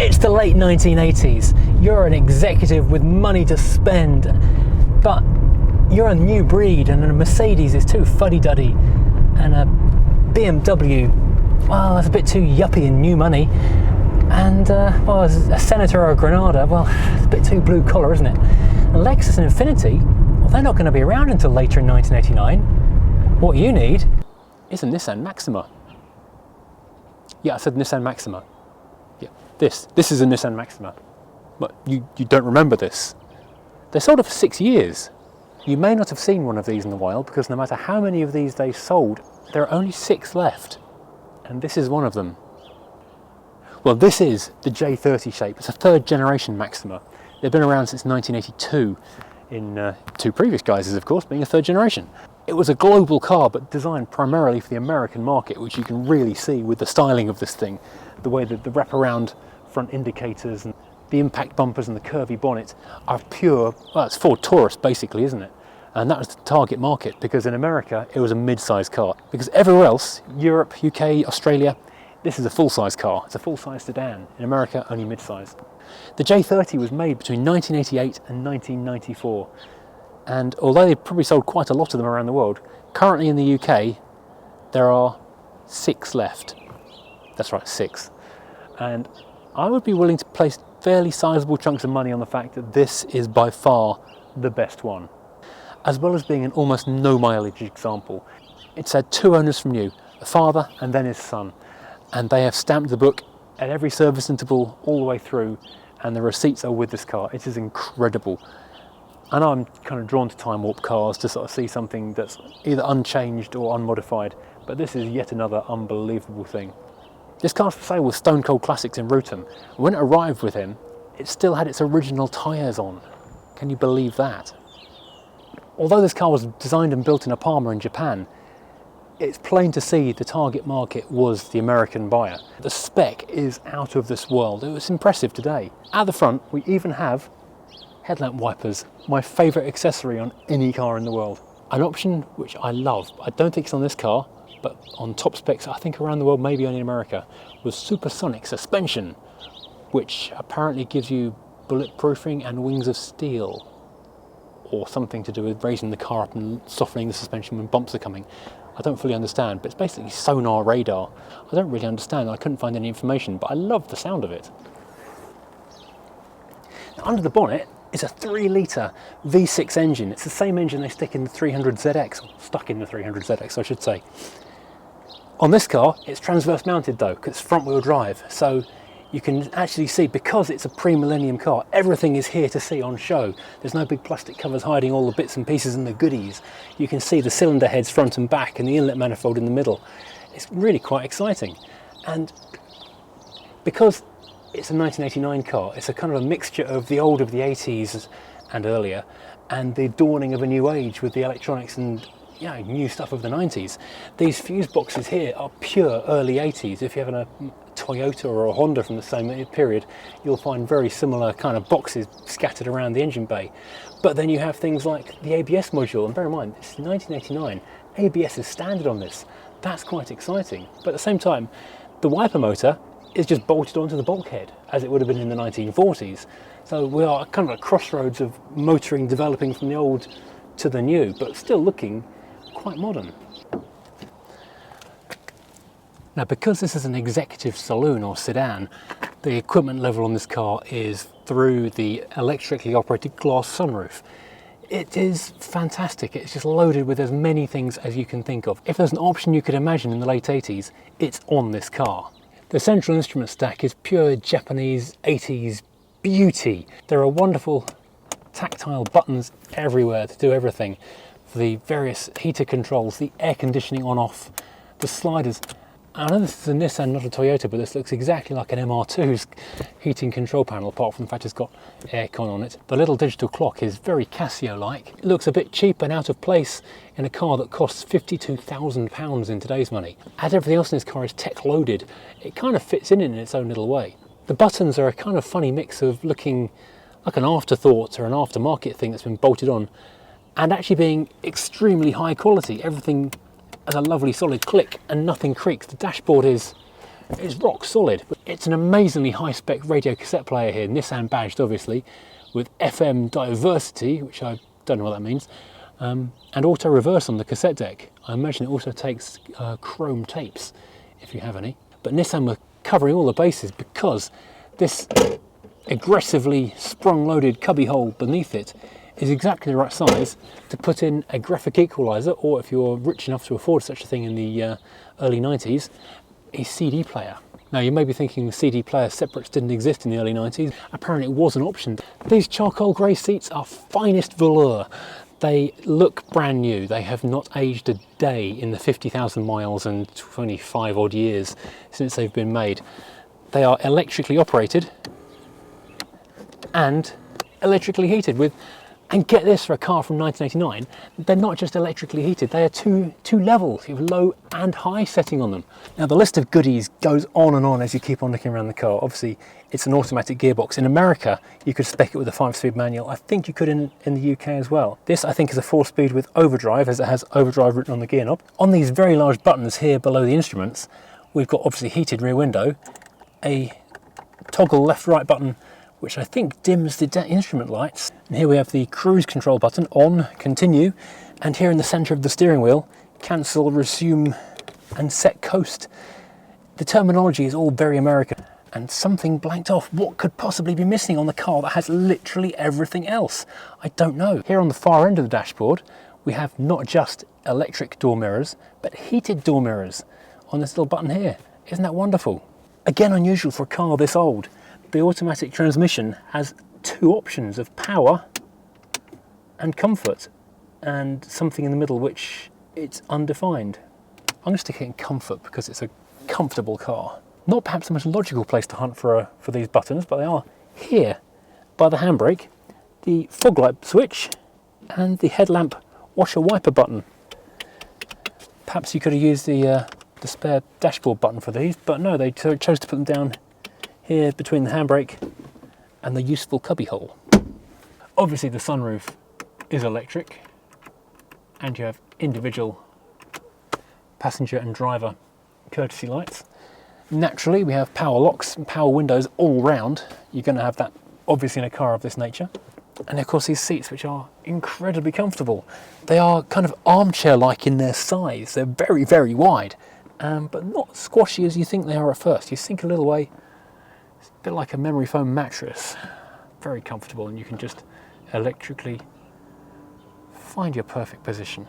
It's the late 1980s. You're an executive with money to spend, but you're a new breed, and a Mercedes is too fuddy-duddy, and a BMW, well, that's a bit too yuppie and new money, and well, a Senator or a Granada, well, it's a bit too blue collar, isn't it? A Lexus and Infiniti, well, they're not going to be around until later in 1989. What you need is a Nissan Maxima. Yeah, I said Nissan Maxima. Yeah, this is a Nissan Maxima. But you don't remember this. They sold it for 6 years. You may not have seen one of these in a while, because no matter how many of these they sold, there are only 6 left. And this is one of them. Well, this is the J30 shape. It's a 3rd generation Maxima. They've been around since 1982, in 2 previous guises, of course, being a 3rd generation. It was a global car, but designed primarily for the American market, which you can really see with the styling of this thing. The way that the wraparound front indicators and the impact bumpers and the curvy bonnet are pure, well, it's Ford Taurus basically, isn't it? And that was the target market, because in America it was a mid-size car. Because everywhere else, Europe, UK, Australia, this is a full-size car. It's a full-size sedan. In America, only mid-size. The J30 was made between 1988 and 1994. And although they probably sold quite a lot of them around the world, currently in the UK, there are 6 left. That's right, 6. And I would be willing to place fairly sizable chunks of money on the fact that this is by far the best one. As well as being an almost no mileage example. It's had 2 owners from new, a father and then his son. And they have stamped the book at every service interval all the way through, and the receipts are with this car. It is incredible. I know I'm kind of drawn to time warp cars to sort of see something that's either unchanged or unmodified, but this is yet another unbelievable thing. This car's for sale with Stone Cold Classics in Rootham. When it arrived with him, it still had its original tyres on. Can you believe that? Although this car was designed and built in a Parma in Japan, it's plain to see the target market was the American buyer. The spec is out of this world. It was impressive today. At the front, we even have headlamp wipers, my favourite accessory on any car in the world. An option which I love, I don't think it's on this car, but on top specs, I think around the world, maybe only in America, was supersonic suspension, which apparently gives you bulletproofing and wings of steel, or something to do with raising the car up and softening the suspension when bumps are coming. I don't fully understand, but it's basically sonar radar. I don't really understand, I couldn't find any information, but I love the sound of it. Now, under the bonnet is a 3-litre V6 engine. It's the same engine they stick in the 300ZX, or stuck in the 300ZX, I should say. On this car, it's transverse mounted though, because it's front wheel drive, so you can actually see, because it's a pre-millennium car, everything is here to see on show. There's no big plastic covers hiding all the bits and pieces and the goodies. You can see the cylinder heads front and back and the inlet manifold in the middle. It's really quite exciting. And because it's a 1989 car, it's a kind of a mixture of the old of the 80s and earlier, and the dawning of a new age with the electronics and new stuff of the 90s. These fuse boxes here are pure early 80s. If you have a Toyota or a Honda from the same period, you'll find very similar kind of boxes scattered around the engine bay. But then you have things like the ABS module, and bear in mind, it's 1989. ABS is standard on this. That's quite exciting. But at the same time, the wiper motor is just bolted onto the bulkhead, as it would have been in the 1940s. So we are kind of at a crossroads of motoring developing from the old to the new, but still looking quite modern. Now, because this is an executive saloon or sedan, the equipment level on this car is through the electrically operated glass sunroof. It is fantastic. It's just loaded with as many things as you can think of. If there's an option you could imagine in the late 80s, it's on this car. The central instrument stack is pure Japanese 80s beauty. There are wonderful tactile buttons everywhere to do everything. The various heater controls, the air conditioning on off, the sliders. I know this is a Nissan, not a Toyota, but this looks exactly like an MR2's heating control panel, apart from the fact it's got aircon on it. The little digital clock is very Casio-like. It looks a bit cheap and out of place in a car that costs £52,000 in today's money. As everything else in this car is tech-loaded, it kind of fits in its own little way. The buttons are a kind of funny mix of looking like an afterthought or an aftermarket thing that's been bolted on, and actually being extremely high quality. Everything has a lovely solid click and nothing creaks. The dashboard is It's rock solid. It's an amazingly high-spec radio cassette player here, Nissan badged obviously, with FM diversity, which I don't know what that means, and auto reverse on the cassette deck. I imagine it also takes chrome tapes, if you have any. But Nissan were covering all the bases because this aggressively sprung-loaded cubbyhole beneath it is exactly the right size to put in a graphic equalizer, or if you're rich enough to afford such a thing in the early 90s, a CD player. Now you may be thinking the CD player separates didn't exist in the early 90s. Apparently it was an option. These charcoal grey seats are finest velour. They look brand new. They have not aged a day in the 50,000 miles and 25 odd years since they've been made. They are electrically operated and electrically heated with, and get this, for a car from 1989, they're not just electrically heated, they are two levels. You have low and high setting on them. Now the list of goodies goes on and on as you keep on looking around the car. Obviously it's an automatic gearbox. In America you could spec it with a 5-speed manual. I think you could in the UK as well. This I think is a 4-speed with overdrive, as it has overdrive written on the gear knob. On these very large buttons here below the instruments, we've got obviously heated rear window, a toggle left-right button which I think dims the instrument lights. And here we have the cruise control button, on, continue, and here in the centre of the steering wheel, cancel, resume, and set coast. The terminology is all very American, and something blanked off. What could possibly be missing on the car that has literally everything else? I don't know. Here on the far end of the dashboard, we have not just electric door mirrors, but heated door mirrors on this little button here. Isn't that wonderful? Again, unusual for a car this old. The automatic transmission has 2 options of power and comfort, and something in the middle which it's undefined. I'm going to stick it in comfort because it's a comfortable car. Not perhaps the most logical place to hunt for these buttons, but they are here by the handbrake, the fog light switch, and the headlamp washer wiper button. Perhaps you could have used the spare dashboard button for these, but no, they chose to put them down here between the handbrake and the useful cubbyhole. Obviously the sunroof is electric, and you have individual passenger and driver courtesy lights. Naturally we have power locks and power windows all round. You're going to have that obviously in a car of this nature. And of course these seats, which are incredibly comfortable. They are kind of armchair-like in their size. They're very, very wide, but not squashy as you think they are at first. You sink a little way. It's a bit like a memory foam mattress. Very comfortable, and you can just electrically find your perfect position.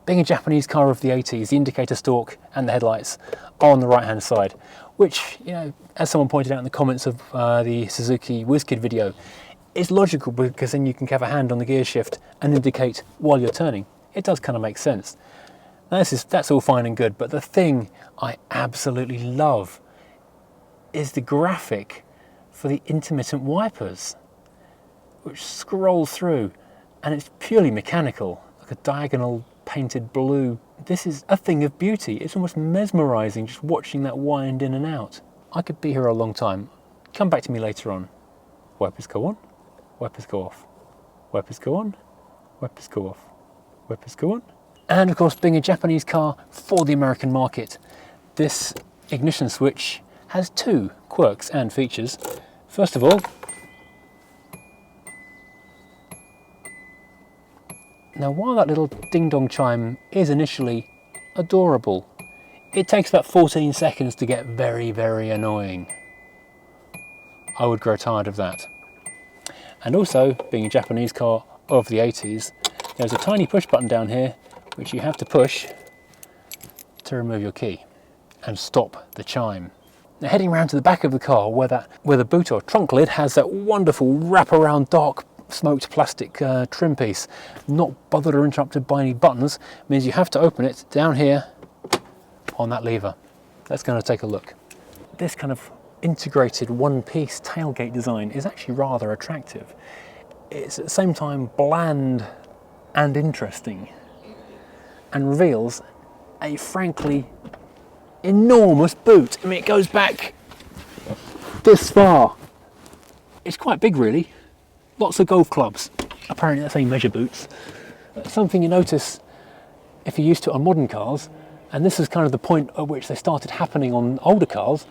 Being a Japanese car of the 80s, the indicator stalk and the headlights are on the right hand side, which, you know, as someone pointed out in the comments of the Suzuki WizKid video, is logical because then you can have a hand on the gear shift and indicate while you're turning. It does kind of make sense. Now that's all fine and good, but the thing I absolutely love is the graphic for the intermittent wipers, which scrolls through, and it's purely mechanical, like a diagonal painted blue. This is a thing of beauty. It's almost mesmerizing just watching that wind in and out. I could be here a long time. Come back to me later on. Wipers go on, wipers go off, wipers go on, wipers go off, wipers go on. And of course, being a Japanese car for the American market, this ignition switch has 2 quirks and features. First of all, now while that little ding-dong chime is initially adorable, it takes about 14 seconds to get very, very annoying. I would grow tired of that. And also, being a Japanese car of the 80s, there's a tiny push button down here which you have to push to remove your key and stop the chime. Now heading around to the back of the car where the boot or trunk lid has that wonderful wraparound dark smoked plastic trim piece, not bothered or interrupted by any buttons, means you have to open it down here on that lever. Let's go and take a look. This kind of integrated one-piece tailgate design is actually rather attractive. It's at the same time bland and interesting, and reveals a frankly enormous boot. I mean, it goes back this far. It's quite big really. Lots of golf clubs. Apparently that's how you measure boots. Something you notice if you're used to it on modern cars, And this is kind of the point at which they started happening on older cars.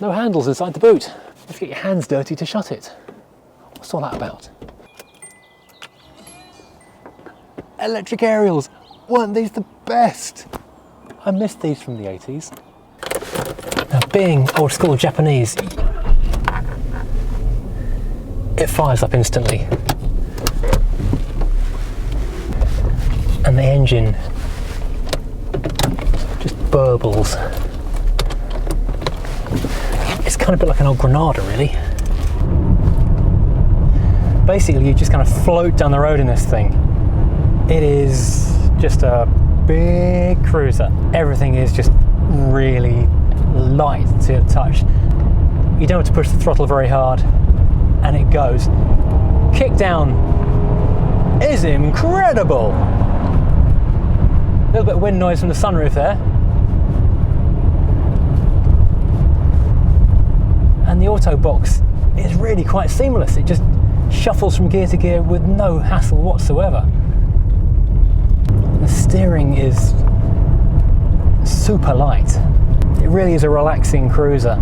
No handles inside the boot. You have to get your hands dirty to shut it. What's all that about? Electric aerials. Weren't these the best? I missed these from the 80s. Now, being old school Japanese, it fires up instantly. And the engine just burbles. It's kind of a bit like an old Granada, really. Basically, you just kind of float down the road in this thing. It is just a big cruiser. Everything is just really light to the touch. You don't have to push the throttle very hard, and it goes. Kick down is incredible. A little bit of wind noise from the sunroof there. And the auto box is really quite seamless. It just shuffles from gear to gear with no hassle whatsoever. The steering is super light. It really is a relaxing cruiser.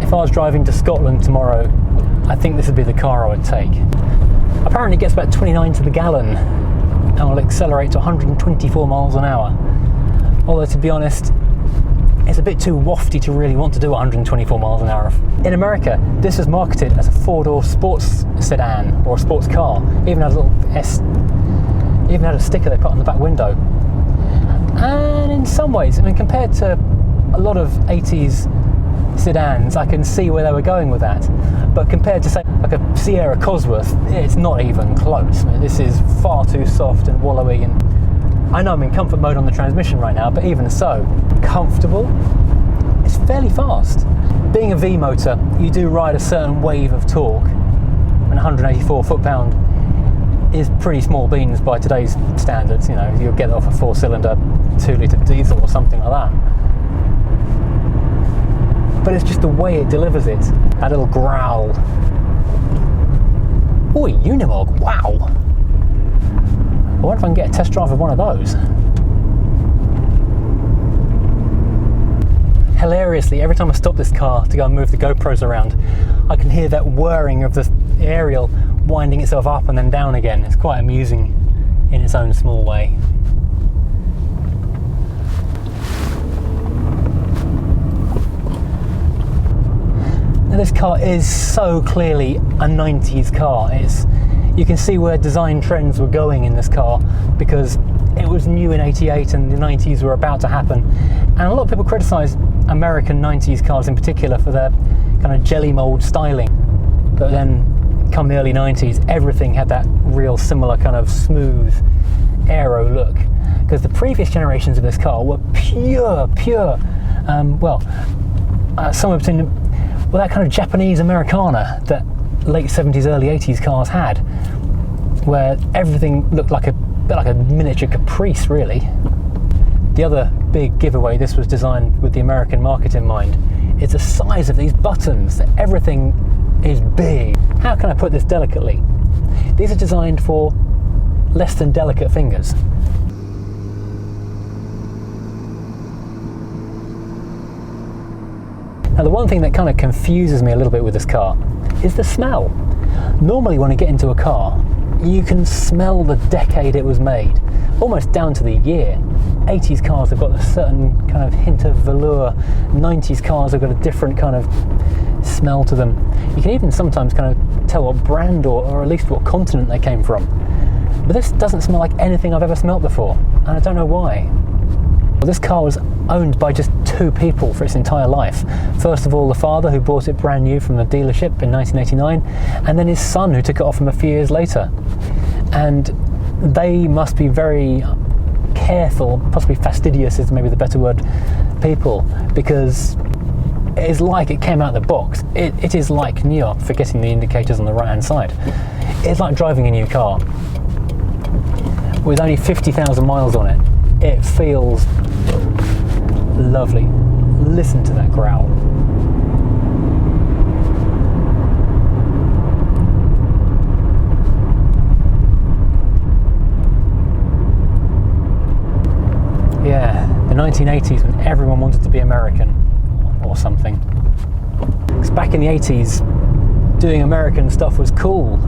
If I was driving to Scotland tomorrow, I think this would be the car I would take. Apparently it gets about 29 to the gallon and will accelerate to 124 miles an hour. Although, to be honest, it's a bit too wafty to really want to do 124 miles an hour. In America, this is marketed as a four-door sports sedan or a sports car. Even had a little even had a sticker they put on the back window. And in some ways, I mean, compared to a lot of 80s sedans, I can see where they were going with that. But compared to, say, like a Sierra Cosworth, it's not even close. I mean, this is far too soft and wallowy, and I know I'm in comfort mode on the transmission right now, but even so, comfortable. It's fairly fast. Being a V motor, you do ride a certain wave of torque, and 184 foot-pound is pretty small beans by today's standards. You know, you'll get it off a 4-cylinder 2-litre diesel or something like that. But it's just the way it delivers it, that little growl. Oh, a Unimog, wow! I wonder if I can get a test drive of one of those. Hilariously, every time I stop this car to go and move the GoPros around, I can hear that whirring of the aerial winding itself up and then down again. It's quite amusing in its own small way. Now, this car is so clearly a 90s car. You can see where design trends were going in this car, because it was new in 88 and the 90s were about to happen. And a lot of people criticise American 90s cars in particular for their kind of jelly mold styling. But then come the early 90s, everything had that real similar kind of smooth aero look. Because the previous generations of this car were pure, somewhere between that kind of Japanese Americana that late 70s, early 80s cars had, where everything looked like a bit like a miniature Caprice, really. The other big giveaway, this was designed with the American market in mind, is the size of these buttons. Everything is big. How can I put this delicately? These are designed for less than delicate fingers. Now, the one thing that kind of confuses me a little bit with this car is the smell. Normally when I get into a car, you can smell the decade it was made, almost down to the year. 80s cars have got a certain kind of hint of velour, 90s cars have got a different kind of smell to them. You can even sometimes kind of tell what brand or at least what continent they came from. But this doesn't smell like anything I've ever smelt before, and I don't know why. Well, this car was owned by just two people for its entire life. First of all, the father, who bought it brand new from the dealership in 1989, and then his son, who took it off him a few years later. And they must be very careful, possibly fastidious is maybe the better word, people, because it is like it came out of the box. It is like new, forgetting the indicators on the right hand side. It's like driving a new car. With only 50,000 miles on it, it feels lovely. Listen to that growl. 1980s when everyone wanted to be American or something. Because back in the 80s, doing American stuff was cool.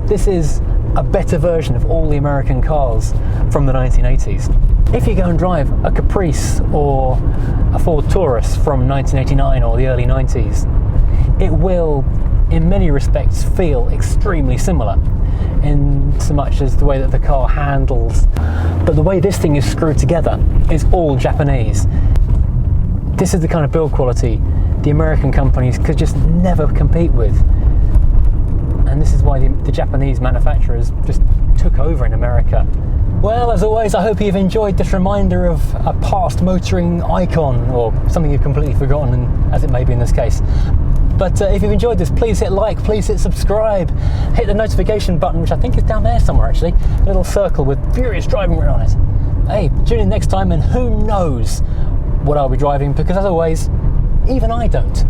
This is a better version of all the American cars from the 1980s. If you go and drive a Caprice or a Ford Taurus from 1989 or the early 90s, it will, in many respects, feel extremely similar in so much as the way that the car handles. But the way this thing is screwed together is all Japanese. This is the kind of build quality the American companies could just never compete with. And this is why the Japanese manufacturers just took over in America. Well, as always, I hope you've enjoyed this reminder of a past motoring icon, or something you've completely forgotten, as it may be in this case. But if you've enjoyed this, please hit like, please hit subscribe, hit the notification button, which I think is down there somewhere actually, a little circle with Furious Driving written on it. Hey, tune in next time and who knows what I'll be driving, because as always, even I don't.